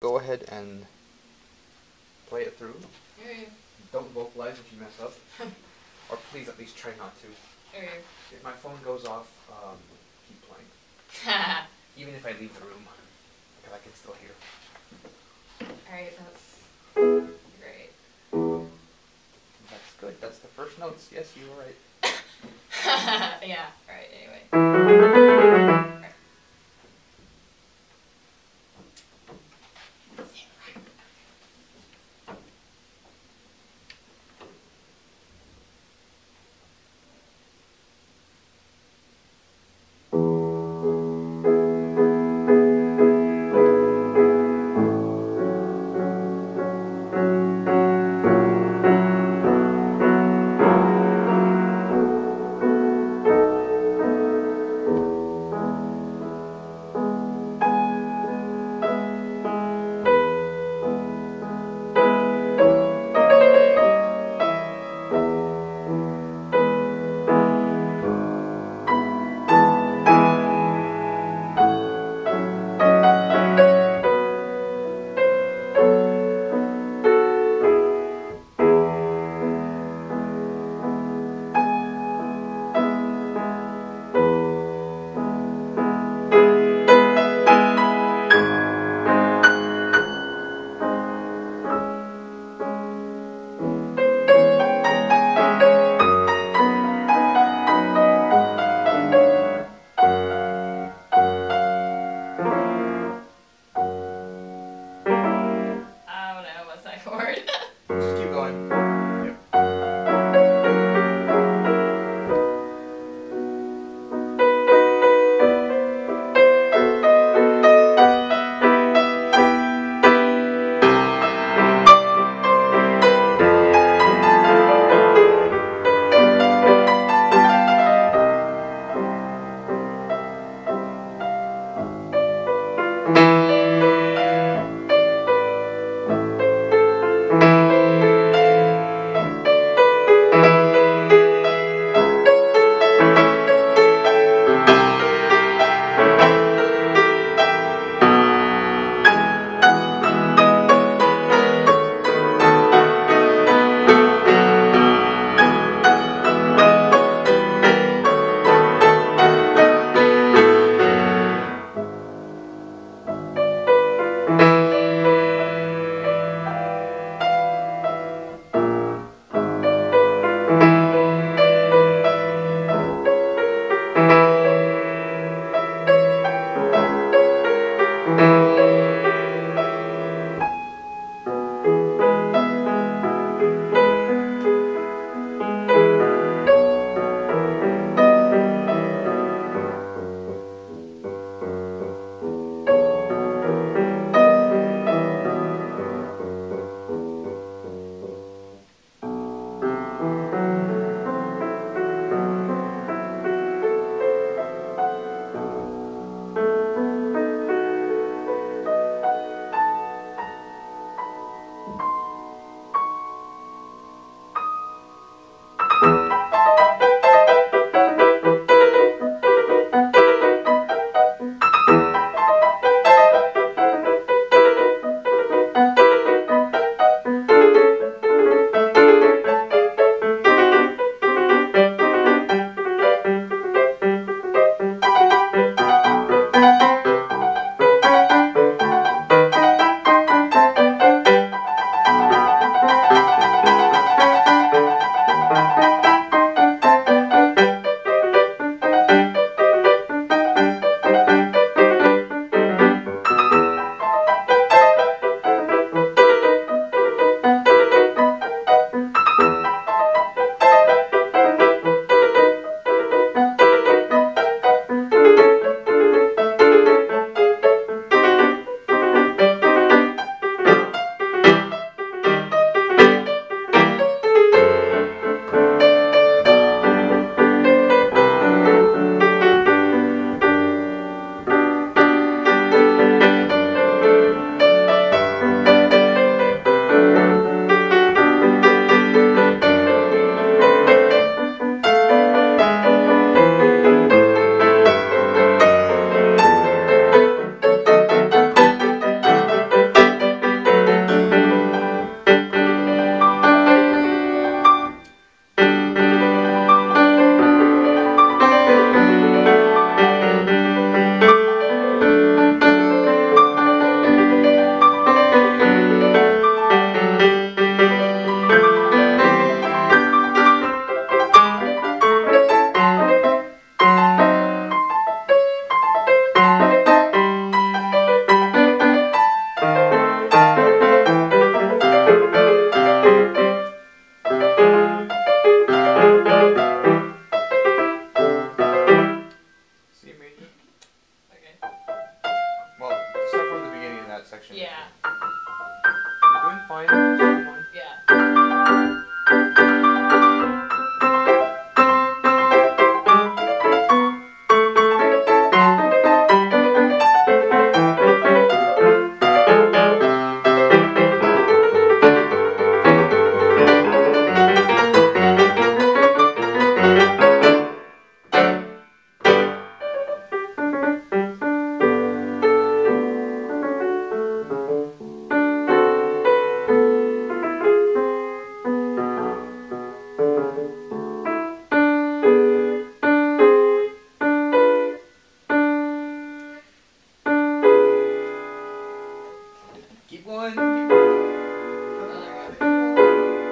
Go ahead and play it through. Okay. Don't vocalize if you mess up. Or please at least try not to. Okay. If my phone goes off, keep playing. Even if I leave the room, because I can still hear. Alright, that's great. That's good. That's the first notes. Yes, you were right. Yeah, alright, anyway. You're doing fine. Just come on. Yeah. Keep going. Oh, there we go.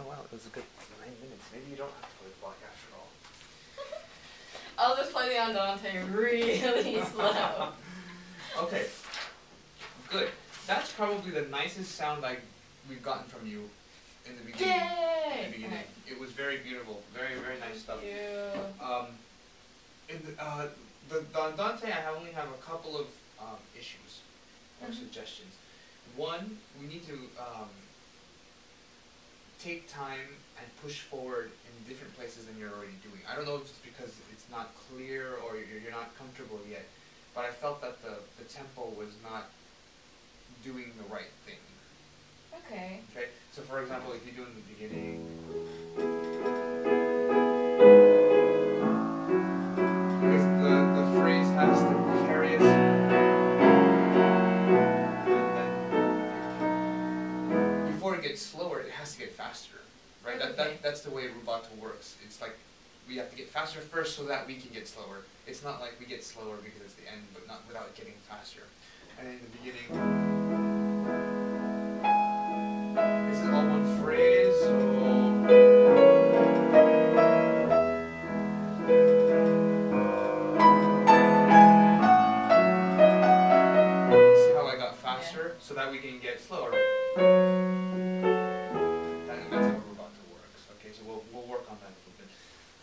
Oh wow, it was a good 9 minutes. Maybe you don't have to play the block after all. I'll just play the andante really slow. Okay. Good. That's probably the nicest sound we've gotten from you in the beginning. Yay! In the beginning. Right. It was very beautiful. Very, very nice stuff. Thank you. In the andante, I only have a couple of issues or suggestions. One, we need to take time and push forward in different places than you're already doing. I don't know if it's because it's not clear or you're not comfortable yet, but I felt that the tempo was not doing the right thing. Okay. Okay, so for example, if you do in the beginning, because the phrase has to carry us, and then before it gets slower, it has to get faster, right? That's the way rubato works. It's like we have to get faster first so that we can get slower. It's not like we get slower because it's the end, but not without getting faster. And in the beginning, this is all one phrase, so see how I got faster so that we can get slower. That's how rubato works. Okay, so we'll work on that a little bit.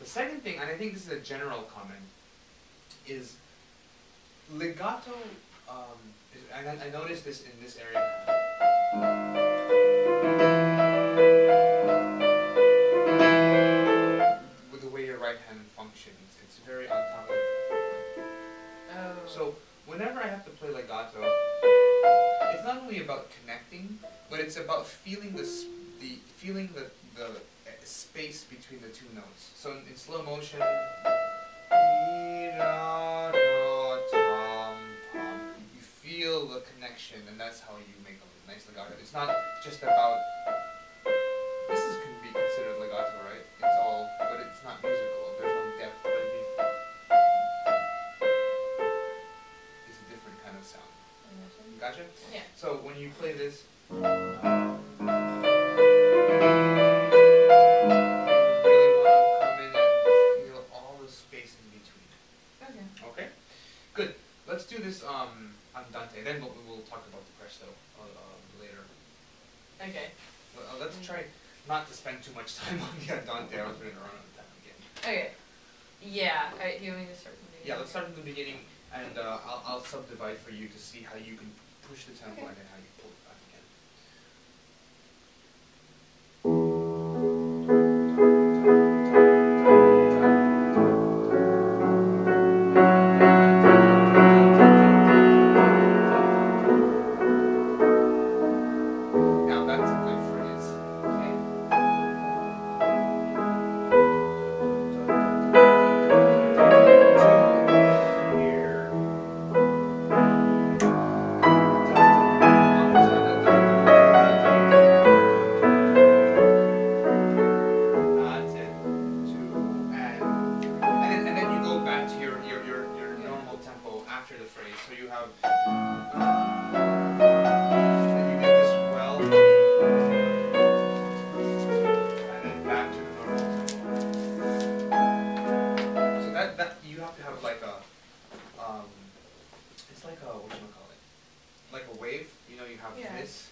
The second thing, and I think this is a general comment, is legato. I noticed this in this area. With the way your right hand functions, it's very on top of it. Oh. So whenever I have to play legato, it's not only about connecting, but it's about feeling the space between the two notes. So in slow motion, you feel the connection, and that's how you make a nice legato. It's not just about. This can be considered legato, right? It's all, but it's not musical. There's no depth, but it's a different kind of sound. Gotcha? Yeah. So when you play this, you really want to come in and feel all the space in between. Okay. Okay? Good. Let's do this andante. Then we'll talk about the presto later. Okay. Let's try not to spend too much time on the andante. I was going to run out of time again. Okay. Yeah. Alright, do you want me to start from the beginning? Yeah, let's start from the beginning, and I'll subdivide for you to see how you can push the tempo and then how you pull it back again. Now that's a good phrase. Okay. Here. That's it. And then you go back to your normal tempo after the phrase. So you have then you get this well, and then back to the normal tempo. So that you have to have like a it's like a like a wave. You know, you have this.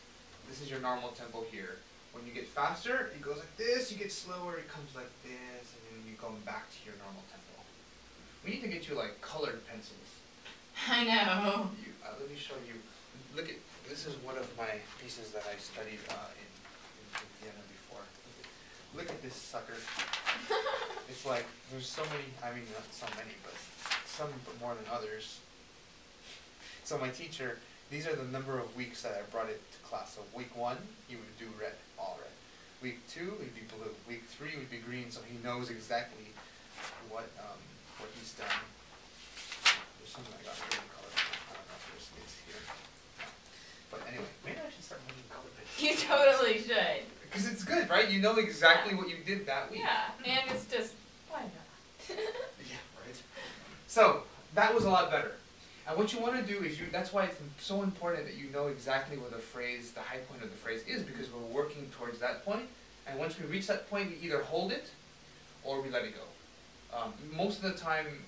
This is your normal tempo here. When you get faster, it goes like this. You get slower, it comes like this, and then you go back to your normal tempo. We need to get you like colored pencils. I know. Let me show you. Look at this is one of my pieces that I studied in Vienna before. Look at this sucker. It's like there's so many. I mean, not so many, but some more than others. So my teacher, these are the number of weeks that I brought it to class. So week 1, he would do red, all red. Week 2 would be blue. Week 3 would be green. So he knows exactly what he's done. There's something I got here in color. I don't know if it's here. But anyway, maybe I should start making color pictures. You totally should. Because it's good, right? You know exactly what you did that week. Yeah, and it's just, why not? Yeah, right. So that was a lot better. And what you want to do is that's why it's so important that you know exactly where the high point of the phrase is, because we're working towards that point. And once we reach that point, we either hold it or we let it go. Most of the time,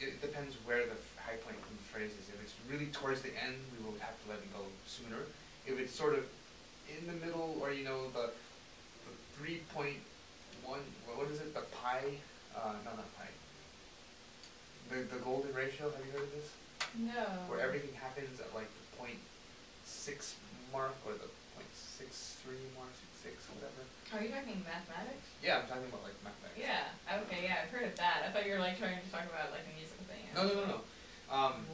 it depends where the high point in the phrase is. If it's really towards the end, we will have to let it go sooner. If it's sort of in the middle, or you know, the 3.1, what is it? The pi? No, not pi. The golden ratio. Have you heard of this? No. Where everything happens at like the 0.6 mark or the 0.63 mark, 6, whatever. Are you talking mathematics? Yeah, I'm talking about like mathematics. Yeah. Okay. Yeah, I've heard of that. I thought you were like trying to talk about like a musical thing. No.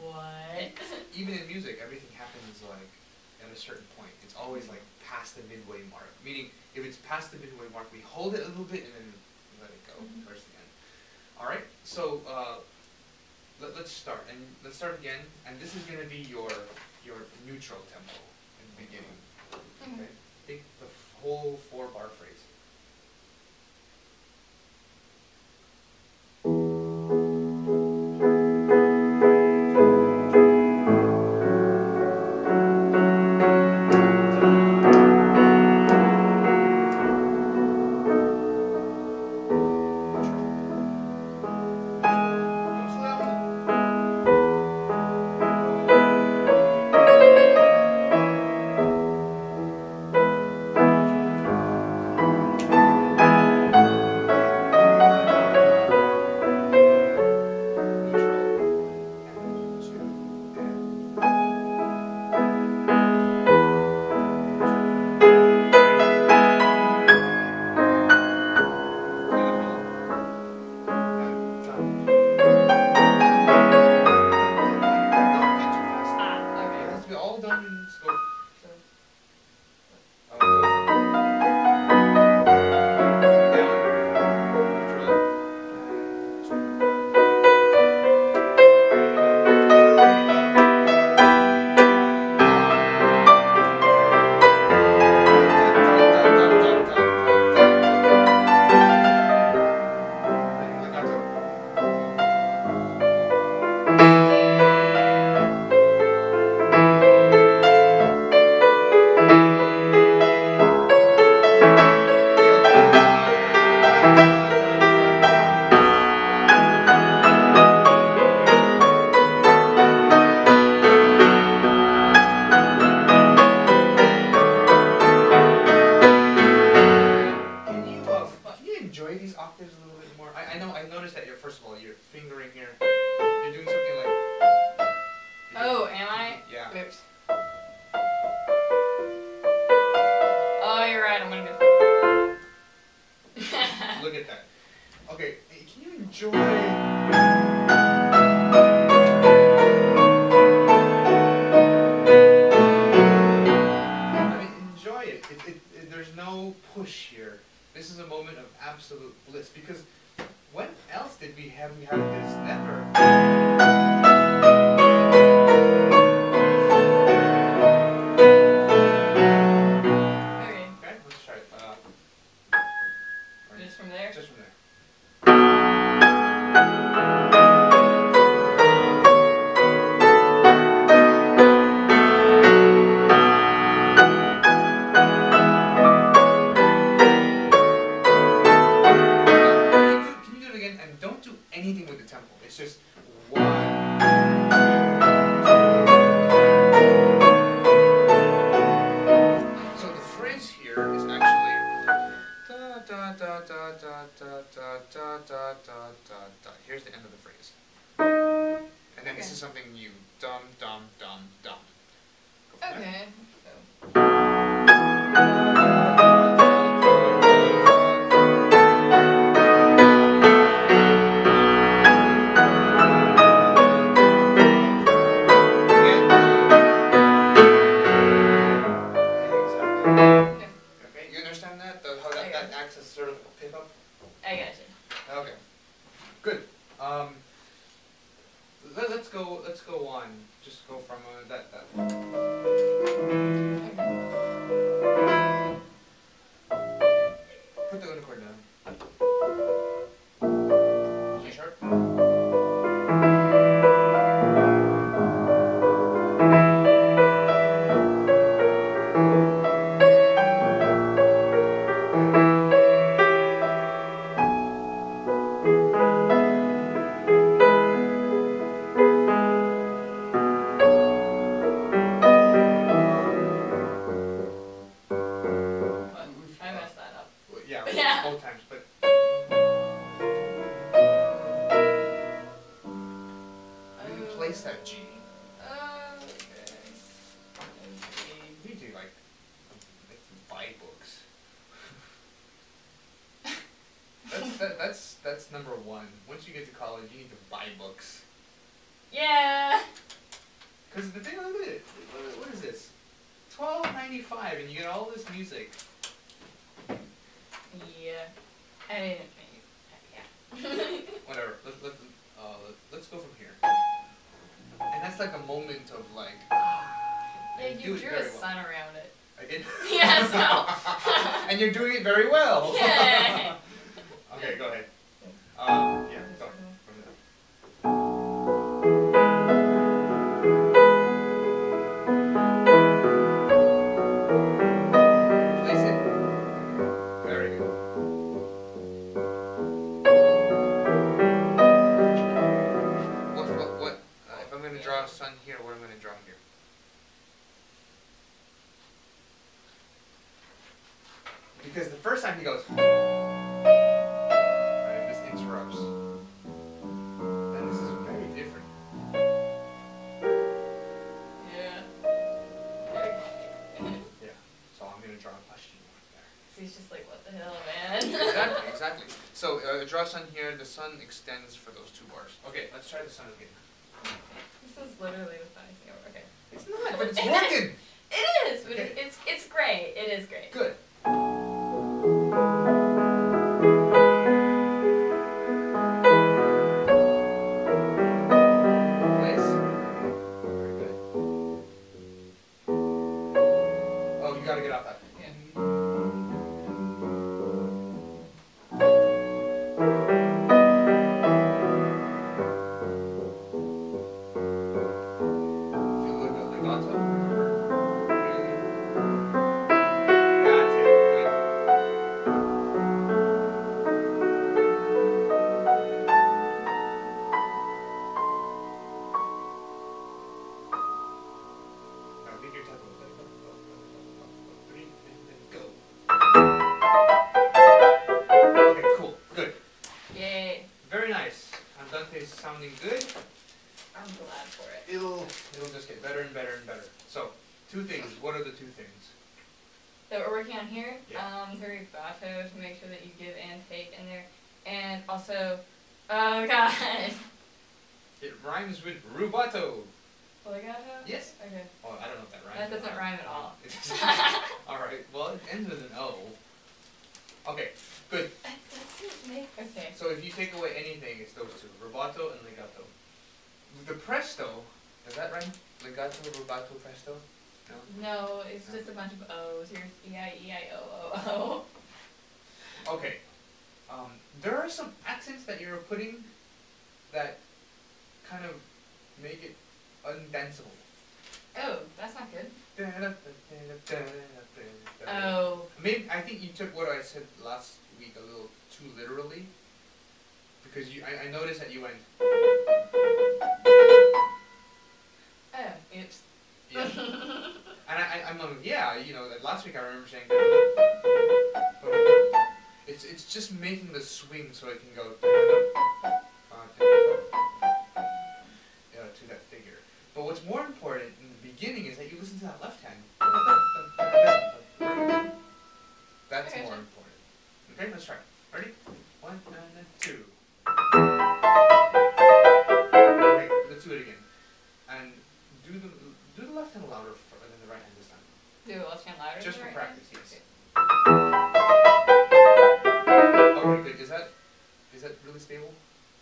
What? Even in music, everything happens like at a certain point. It's always like past the midway mark. Meaning, if it's past the midway mark, we hold it a little bit and then we let it go towards the end. All right. So let's start, and let's start again. And this is going to be your neutral tempo in the beginning. Okay. Take the whole 4-bar phrase. Here's the end of the phrase. And then this is something new. Dum, dum, dum, dum. Okay. Okay, you understand that? How that acts as sort of a pickup? I got you. Okay. Good. Let's go that's number one. Once you get to college, you need to buy books. Yeah. Because the thing, look at it. What is this? $12.95, and you get all this music. Yeah. I didn't. Yeah. Whatever. Let's go from here. And that's like a moment of like. Yeah, you you do it drew very a well. sun around it. I did. Yeah, so. And you're doing it very well. Yay. Okay, go ahead. Yeah, go from there. Place it. Very good. What? If I'm going to draw a sun here, what am I going to draw here? Because the first time he goes, and this interrupts. And this is very different. Yeah. Yeah. So I'm going to draw a question mark there. So he's just like, what the hell, man? Exactly. So draw a sun here. The sun extends for those 2 bars. Okay, let's try the sun again. This is literally the funniest thing ever. Okay. It's not, but it's working. It is, but Okay. it's great. It is great. Good. Place. Very good. Oh, you gotta get off that. Yeah. Feel a little bit legato. That's it. Good. Now get your tempo. 3 and then go. Okay, cool. Good. Yay. Very nice. Andante's sounding good. I'm glad for it. It'll just get better and better and better. So, 2 things. What are the 2 things? That we're working on here. Yeah. The rubato to make sure that you give and take in there, and also, oh god. It rhymes with rubato. Legato? Yes. Okay. Oh, I don't know if that rhymes. That or doesn't not. rhyme at all. It doesn't. Alright, well, it ends with an O. Okay, good. That doesn't make. Okay. So if you take away anything, it's those 2. Rubato and legato. The presto, does that rhyme? Legato, rubato, presto? No? No, it's just a bunch of O's. Here's E-I-E-I-O-O-O. Okay. There are some accents that you're putting that kind of make it undanceable. Oh, that's not good. Oh. Maybe I think you took what I said last week a little too literally, because I noticed that you went. Oh, oops. Yeah. And I'm yeah, you know, that last week I remember saying. It's just making the swing so it can go. To that figure. But what's more important in the beginning is that you listen to that left hand. That's Okay, more sure. important. Okay, let's try. Ready? 1 and then 2. Okay, let's do it again. And do the left hand louder than the right hand this time. Do it left hand louder. Just than for the right practice, hand? yes. Okay. Okay, good. Is that really stable?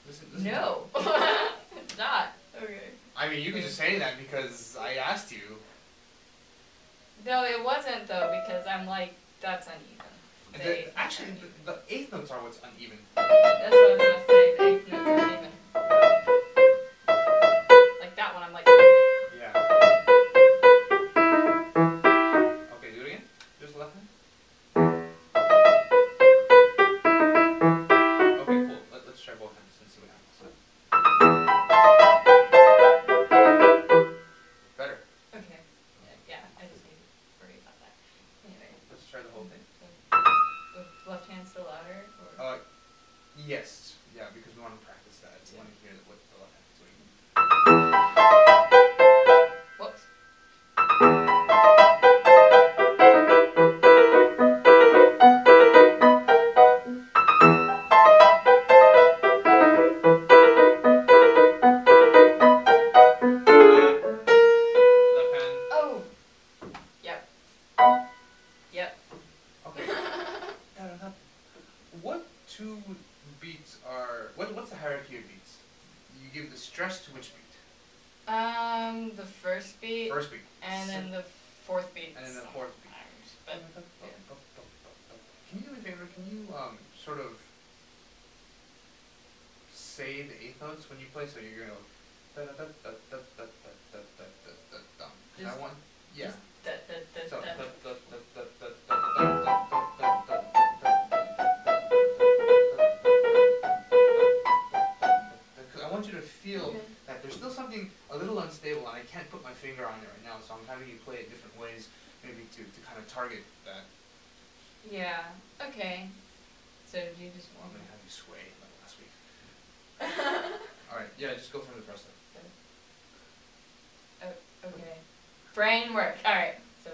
Listen No. It's not. Okay. I mean, you can just say that because I asked you. No, it wasn't though, because I'm like, that's uneven. The eighth Actually, notes the 8th notes are what's uneven. are uneven. That's what I was gonna say. The eighth notes are uneven. Like that one, I'm like. Yeah. Okay, do it again. Just left hand. Okay, cool. Let's try both hands and see what happens. Better. Okay. Yeah, I just need to worry about that. Anyway. Let's try the whole thing. With left hand still louder? Or? Yes. Yeah, because we want to practice that. We want to hear what the left hand is doing. Whoops. two beats are what's the hierarchy of beats? You give the stress to which beat? The first beat. First beat. And then the fourth beat. And then the fourth beat. But, can you do me a favor? Can you sort of say the eighth notes when you play? So you're gonna go da da da da da da da da da da da. I want yeah. So da da da da da da. I want you to feel that there's still something a little unstable, and I can't put my finger on it right now. So I'm having you play it different ways, maybe to kind of target that. Yeah. Okay. So do you just I'm want gonna have you sway like last week. All right. Yeah. Just go from the press then. Oh, okay. Brain work. All right. So.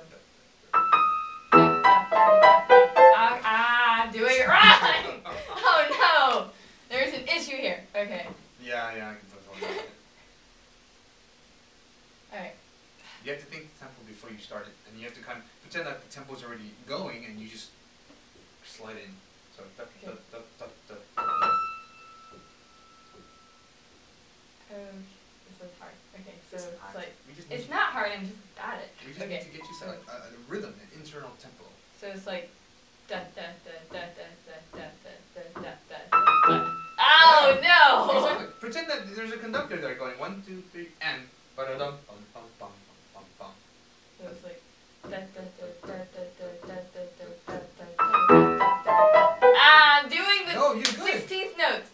I'm doing it wrong. Oh no. There's an issue here. Okay. Yeah. I can tell that. All right. You have to think the tempo before you start it, and you have to kind of pretend that the tempo's already going, and you just slide in. So da da da da da da. This is hard. Okay, so It's it's hard. like We just it's need, not hard. I'm just bad at it. we just Okay. need to get you some a rhythm, an internal tempo. So it's like da da da da da da da da da da da. Oh no! Exactly. Pretend that there's a conductor there going 1, 2, 3, and ba-da-dum, bum, bum, bum, bum, bum. So it's like da da da da da da da da da da da. Ah, I'm doing the No, you're good. 16th notes.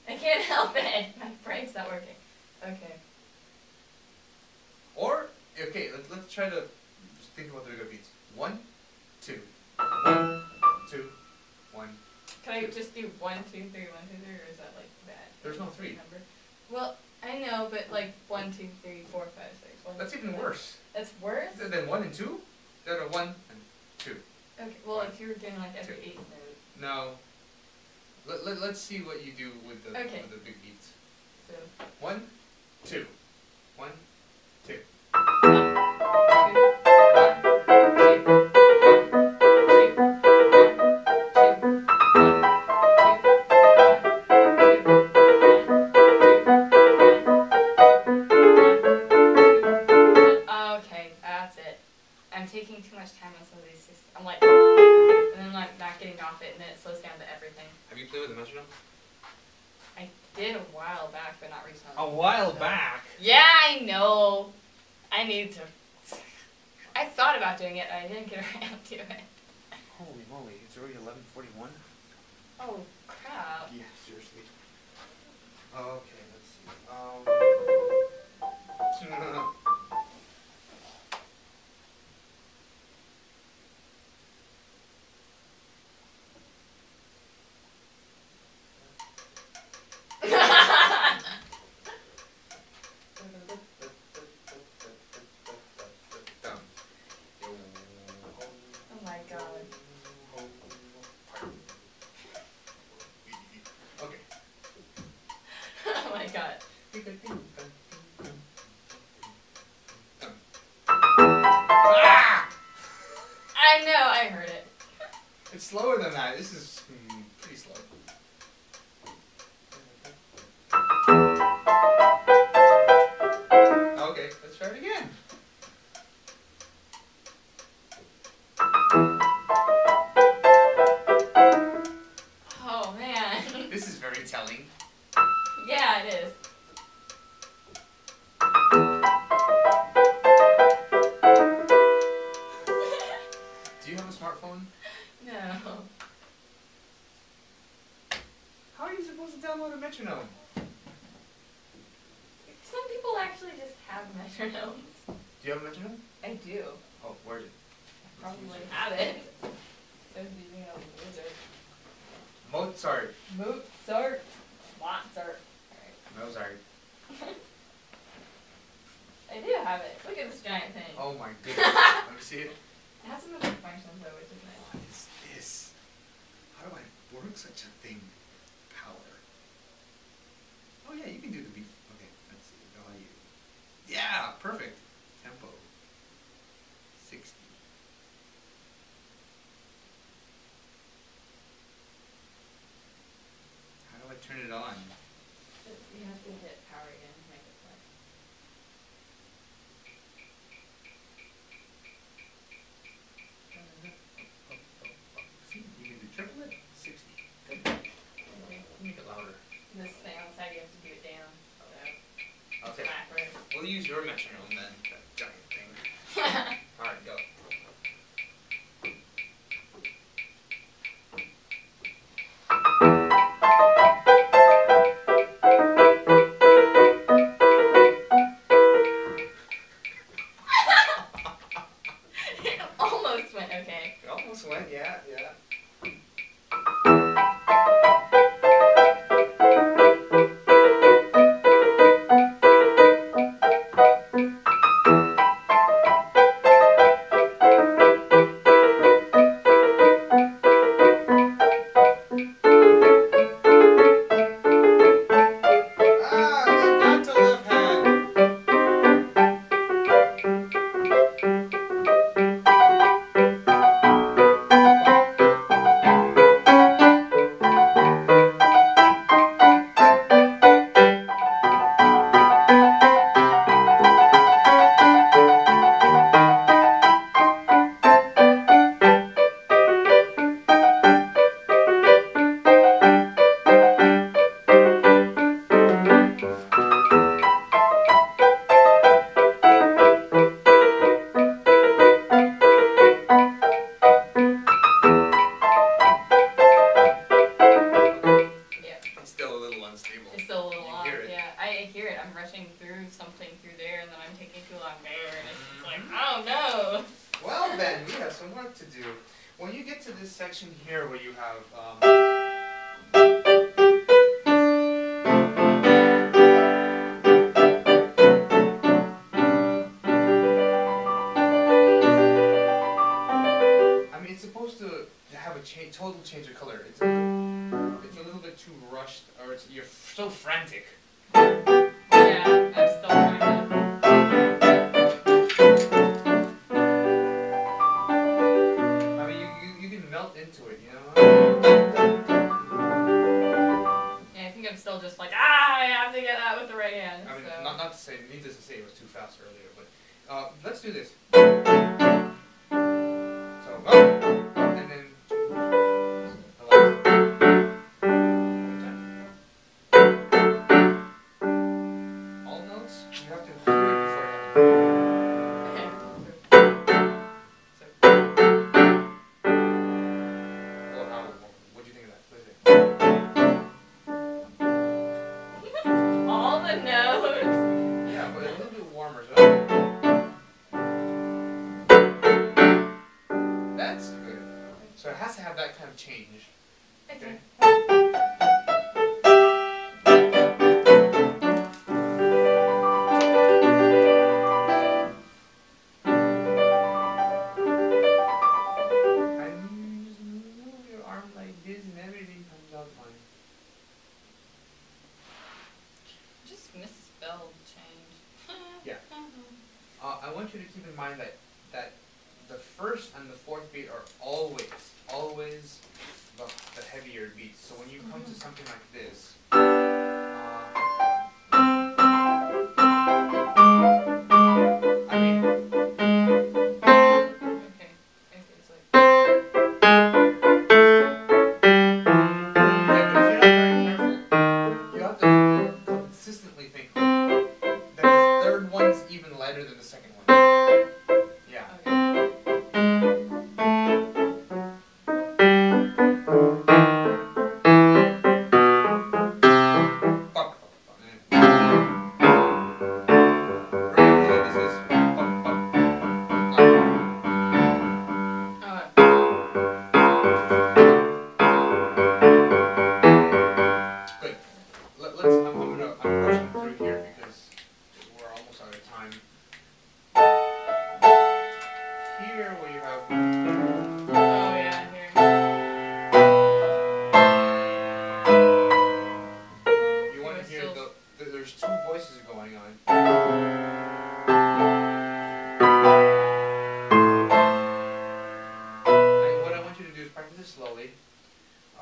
I can't help it. My brain's not working. Okay. Or okay, let's try to just think about the bigger beats. 1, 2, 1, 2, 1. Can I just do 1, 2, 3, 1, 2, 3, or is that like bad? There's no 3. Number? Well, I know, but like 1, 2, 3, 4, 5, 6. 1, That's 2, even 3. worse. That's worse? Than 1 and 2? That are 1 and 2. Okay, well, One, if you were doing like every 2. 8th note. No. Let's see what you do with the big beats. So. 1, 2. 1, 2. Okay, that's it. I'm taking too much time on some of these. I'm like, and then like not getting off it, and then it slows down to everything. Have you played with the metronome? I did a while back, but not recently. A while back? Yeah, I know. I need to. I thought about doing it, I didn't get around to it. Holy moly, it's already 11:41? Oh, crap. Yeah, seriously. Okay, let's see. Oh my god. Okay. Oh my god. Ah! I know, I heard it. It's slower than that. This is pretty slow. Okay, let's try it again. Oh man. This is very telling. Yeah, it is. Do you have a smartphone? No. How are you supposed to download a metronome? Some people actually just have metronomes. Do you have a metronome? I do. Oh, where's it? Probably have it. I was using a wizard. Mozart. Mozart. Mozart. Mozart. I do have it. Look at this giant thing. Oh my goodness. Let me see it. It has some other functions though, which is nice. What is this? How do I work such a thing? Power. Oh yeah, you can do the beat. Okay, let's see. Value. Yeah, perfect. Tempo. 60. almost went, yeah, yeah. Ah, got to left hand. It's still a little unstable. It's still a little You off, hear it. yeah. I hear it. I'm rushing through something through there, and then I'm taking too long there, and it's just like, oh no. Well then, we have some work to do. When you get to this section here where you have I mean, it's supposed to have a total change of color. It's a little bit too rushed, or you're so frantic. Yeah, I'm still trying to. I mean, you can melt into it, you know? Yeah, I think I'm still just like, I have to get that with the right hand. I mean, So. not to say, needless to say it was too fast earlier, but let's do this. So, and then relax. One time. All notes, you have to hear it before it happens. Okay. So, what'd you think of that? What is it? All the notes. Yeah, but a little bit warmer, so. That's good. So it has to have that kind of change. Okay. And you just move your arm like this and everything comes out fine. Just misspelled change. Yeah. I want you to keep in mind that the first and the fourth beat are always the heavier beats. So when you come to something like this, I mean, Okay. It's like. yeah, but if you're not very careful, you have to consistently think that the third one's even lighter than the second one. Yeah. Okay. Fuck. Remember, this is good. I'm rushing through here because we're almost out of time. Here where you have Oh yeah, here. you want to hear there's two voices going on. And what I want you to do is practice it slowly.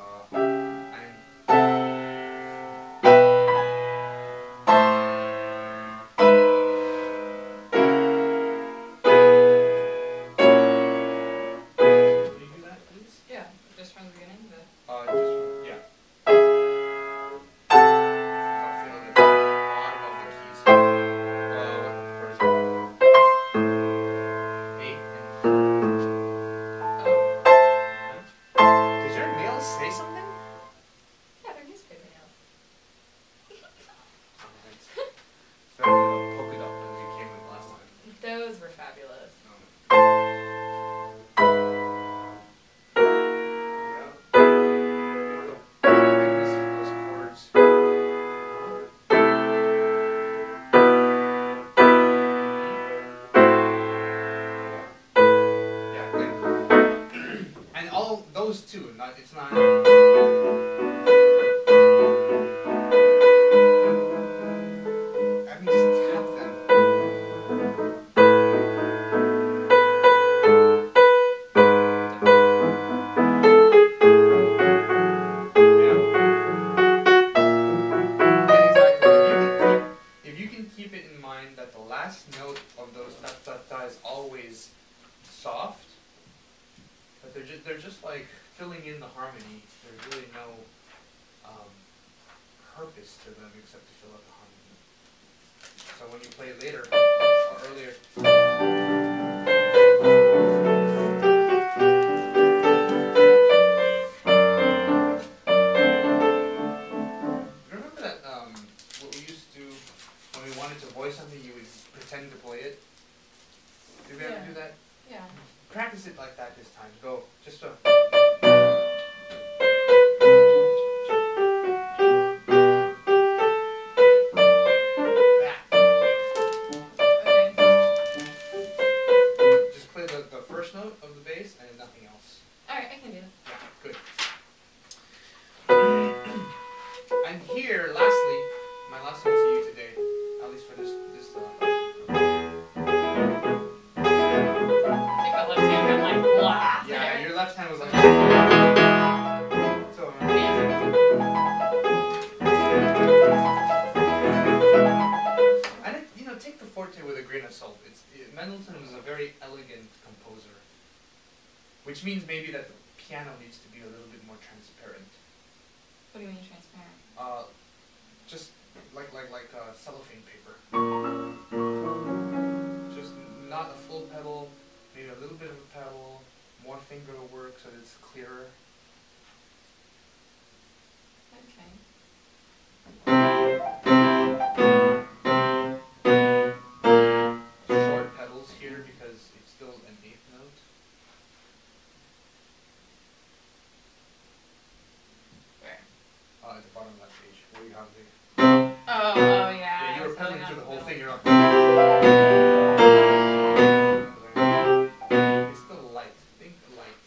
And can you do that, please? Yeah, just from the beginning. Yeah. I'll feel the bottom of the keys. First, eight and. Oh. Did your nails say something? those two, not, it's not. I mean, just tap them. Yeah, exactly. If you can keep it in mind that the last note of those da da da is always soft, but they're just like filling in the harmony. There's really no purpose to them except to fill out the harmony. So when you play later or earlier. Remember that what we used to do when we wanted to voice something, you would pretend to play it? Did we ever do that? Yeah. Practice it like that this time. Go. Just so. Just play the first note of the bass and nothing else. Alright, I can do that. Yeah, good. And here, lastly, my last one to you today, at least for this I think my left hand went like blah. yeah, your left hand was like so and it, you know, take the forte with a grain of salt. Mendelssohn was a very elegant composer, which means maybe that the piano needs to be a little bit more transparent. What do you mean transparent? Just like cellophane paper. Just not a full pedal, maybe a little bit of a pedal, more finger work so that it's clearer. Okay. Short pedals here because it's still an eighth note. Where? At the bottom of that page, where you have the. Oh yeah. Yeah, you I were was pedaling holding through the on whole to thing. You're it's still light. Think light.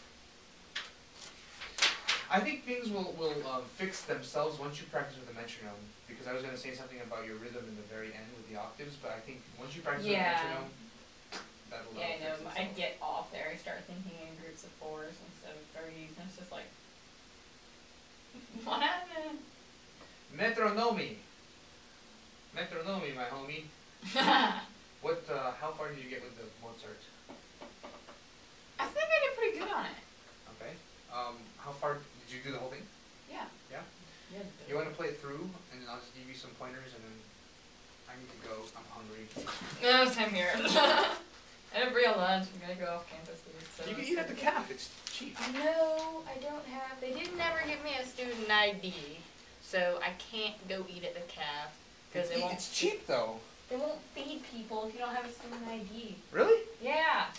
I think things will fix themselves once you practice with the metronome. Because I was going to say something about your rhythm in the very end with the octaves, but I think once you practice with the metronome, that'll yeah, I know. fix I itself. get off there. I start thinking in groups of fours instead of 30s, and it's just like, what happened? Metronomy, my homie. What? How far did you get with the Mozart? I think I did pretty good on it. Okay. How far did you do the whole thing? Yeah. Yeah. Yeah. You want to play it through, and then I'll just give you some pointers, and then I need to go. I'm hungry. No, same here. I have real lunch. I'm gonna go off campus to eat. So You can eat at the calf. It's cheap. No, I don't have. They didn't ever give me a student ID, so I can't go eat at the calf because they won't. It's cheap though. They won't feed people if you don't have a student ID. Really? Yeah,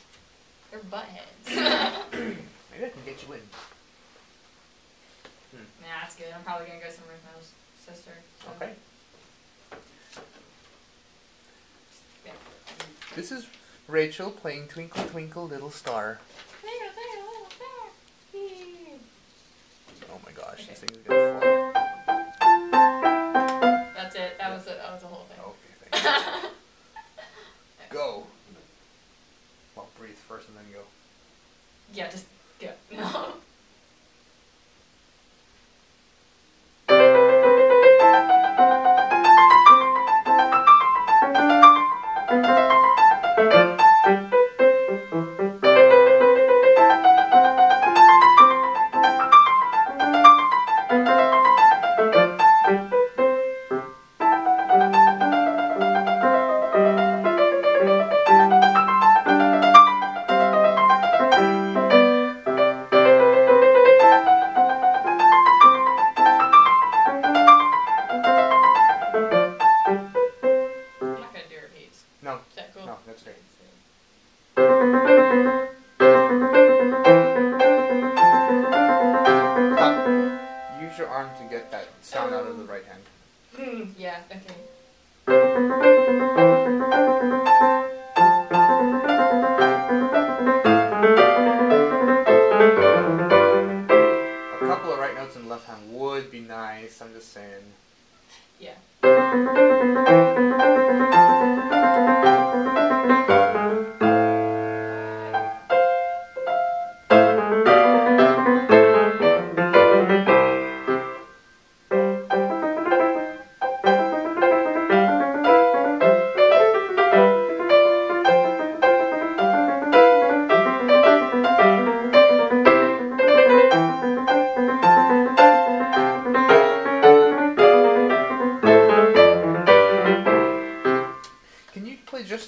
they're buttheads. Maybe I can get you in. Nah, that's good. I'm probably gonna go somewhere with my sister. So. Okay. Yeah. This is Rachel playing Twinkle Twinkle Little Star. Oh my gosh, this thing is gonna fall. That's it. That was it. That was the whole thing. Okay, thank you. Go. Well, breathe first and then go. Yeah, just go. No. I'm not gonna do repeats. No. Is that cool? No, that's great. Stop. Use your arm to get that sound out of the right hand. Yeah, okay.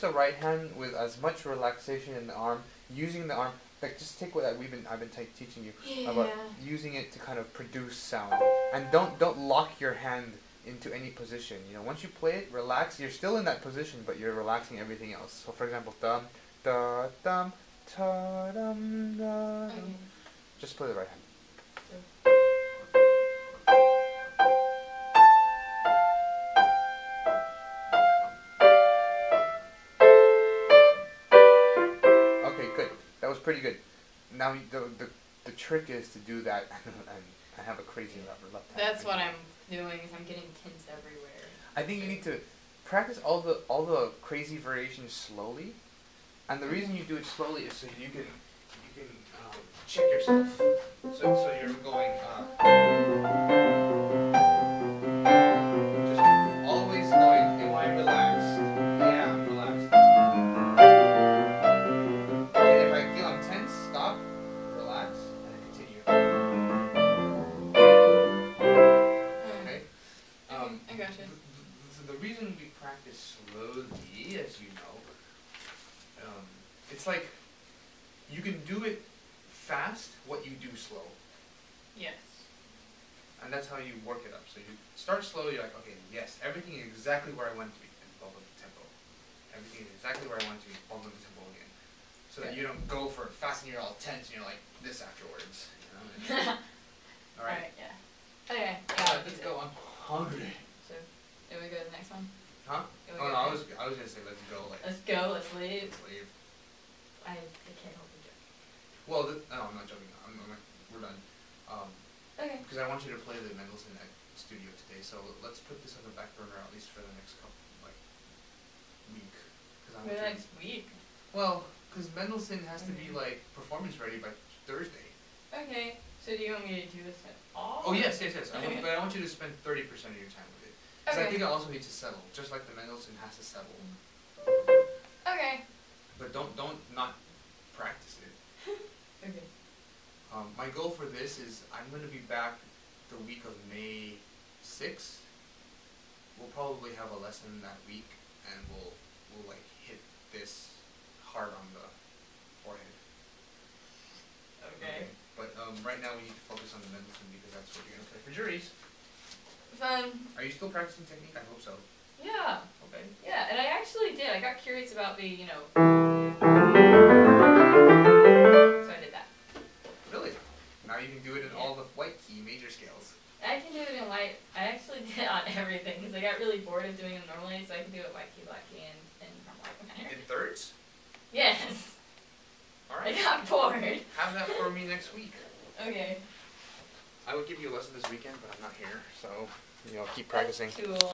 the right hand with as much relaxation in the arm, using the arm. Like just take what I've been teaching you about using it to kind of produce sound, and don't lock your hand into any position. You know, once you play it, relax. You're still in that position, but you're relaxing everything else. So, for example, dum da dum ta dum da. Okay. Just play the right hand. Okay, good. That was pretty good. Now the trick is to do that. I have a crazy left hand. That's what I'm doing. Is I'm getting tints everywhere. I think you need to practice all the crazy variations slowly, and the reason you do it slowly is so you can check yourself. So you're going just always going. Am I relaxed? Yeah, I'm relaxed. And if I feel I'm tense, stop, relax, and continue. Okay. I gotcha. The reason we practice slowly, as you know, it's like you can do it fast what you do slow. Yes. And that's how you work it up. So you start slow, you're like, okay, yes, everything is exactly where I want it to be, and build up the tempo. Everything is exactly where I want it to be, build up the tempo again. So that you don't go for it fast and you're all tense and you're like this afterwards. You know? Alright? Yeah. Okay. Let's go. I'm hungry. So, do we go to the next one? Huh? Do we Oh go no, I next? was gonna say let's go. Like, Let's go. Let's leave. let's leave. I can't hold the joke. Well, no, I'm not joking. We're done. Okay. Because I want you to play the Mendelssohn at studio today, so let's put this on the back burner at least for the next week. For the next week. Well, because Mendelssohn has to be performance ready by Thursday. Okay. So do you want me to do this at all? Oh yes. But I want you to spend 30% of your time with it. Because I think it also needs to settle, just like the Mendelssohn has to settle. Okay. But don't not practice it. Okay. My goal for this is I'm going to be back the week of May 6th. We'll probably have a lesson that week, and we'll hit this hard on the forehead. Okay. But right now we need to focus on the Mendelssohn because that's what you're going to play for juries. Fun. Are you still practicing technique? I hope so. Yeah. Okay. Yeah, and I actually did. I got curious about the, so I did that. Really? Now you can do it in all the white key major scales. I can do it in white. I actually did it on everything because I got really bored of doing them normally, so I can do it white key, black key, and harmonic. In thirds? Yes. All right. I got bored. Have that for me next week. Okay. I would give you a lesson this weekend, but I'm not here, so I'll keep practicing. That's cool.